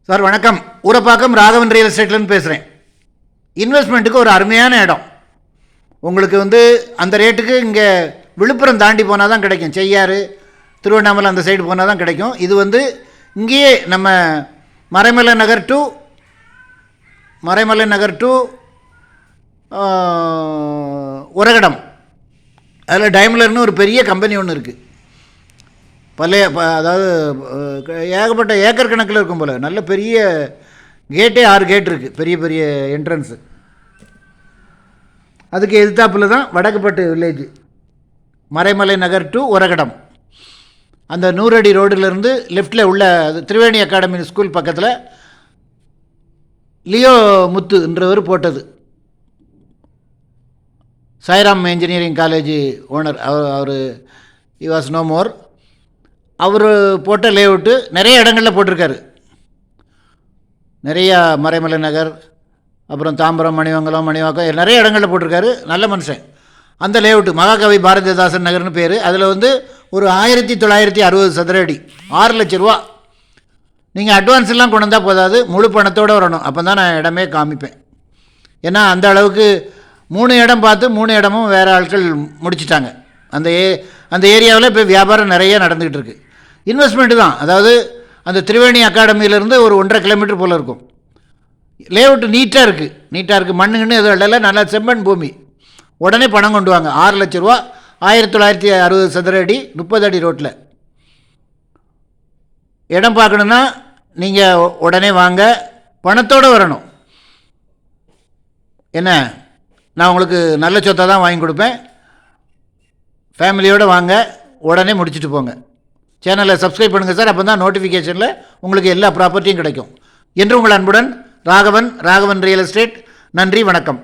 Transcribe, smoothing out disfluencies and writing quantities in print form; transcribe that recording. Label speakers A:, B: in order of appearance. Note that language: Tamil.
A: சார் வணக்கம். ஊரப்பாக்கம் ராகவன் ரியல் எஸ்டேட்லேருந்து பேசுகிறேன். இன்வெஸ்ட்மெண்ட்டுக்கு ஒரு அருமையான இடம். உங்களுக்கு அந்த ரேட்டுக்கு இங்கே விழுப்புரம் தாண்டி போனால் தான் கிடைக்கும். செய்யாறு, திருவண்ணாமலை அந்த சைடு போனால் தான் கிடைக்கும். இது இங்கேயே நம்ம மறைமலை நகர் டு உரகடம், அதில் டைம்லர்னு ஒரு பெரிய கம்பெனி ஒன்று இருக்குது. அதாவது ஏகப்பட்ட ஏக்கர் கணக்கில் இருக்கும் போல். நல்ல பெரிய கேட்டே 6 கேட் இருக்குது, பெரிய பெரிய என்ட்ரன்ஸு. அதுக்கு எதிர்த்தாப்பில் தான் வடக்குப்பட்டு வில்லேஜ், மறைமலை நகர் டு உரகடம். அந்த 100 அடி ரோடிலேருந்து லெஃப்டில் உள்ள திரிவேணி அகாடமி ஸ்கூல் பக்கத்தில் லியோ முத்துன்றவர் போட்டது. சாய்ராம் இன்ஜினியரிங் காலேஜ் ஓனர் அவர் வாஸ் நோ மோர். அவர் போட்ட லேஅவுட்டு நிறைய இடங்களில் போட்டிருக்காரு. நிறையா மறைமலை நகர், அப்புறம் தாம்பரம், மணிவாக்கம் நிறைய இடங்களில் போட்டிருக்காரு. நல்ல மனுஷன். அந்த லேஅவுட்டு மகாகவி பாரதிதாசன் நகர்னு பேர். அதில் ஒரு 1960 சதுர அடி, 6 லட்ச ரூபா. நீங்கள் அட்வான்ஸ் எல்லாம் கொண்டு வந்தால் போதாது, முழு பணத்தோடு வரணும். அப்போ தான் நான் இடமே காமிப்பேன். ஏன்னா அந்த அளவுக்கு 3 இடம் பார்த்து 3 இடமும் வேறு ஆட்கள் முடிச்சிட்டாங்க. அந்த ஏரியாவில் இப்போ வியாபாரம் நிறைய நடந்துக்கிட்டு இருக்குது. இன்வெஸ்ட்மெண்ட்டு தான். அதாவது அந்த திரிவேணி அகாடமியிலேருந்து ஒரு 1.5 கிலோமீட்டர் போல் இருக்கும். லேஅவுட்டு நீட்டாக இருக்குது. மண்ணுங்கன்னு எதுவும் இல்லை, நல்லா செம்மண் பூமி. உடனே பணம் கொண்டு வாங்க. 6 லட்ச ரூபா, 1960 சதுர அடி, 30 அடி ரோட்டில் இடம் பார்க்கணுன்னா நீங்கள் உடனே வாங்க, பணத்தோடு வரணும். என்ன, நான் உங்களுக்கு நல்ல சொத்தை தான் வாங்கி கொடுப்பேன். ஃபேமிலியோடு வாங்க, உடனே முடிச்சுட்டு போங்க. சேனலை சப்ஸ்கிரைப் பண்ணுங்கள் சார். அப்போ தான் நோட்டிஃபிகேஷனில் உங்களுக்கு எல்லா ப்ராப்பர்ட்டியும் கிடைக்கும். என்று உங்கள் அன்புடன் ராகவன் ரியல் எஸ்டேட். நன்றி, வணக்கம்.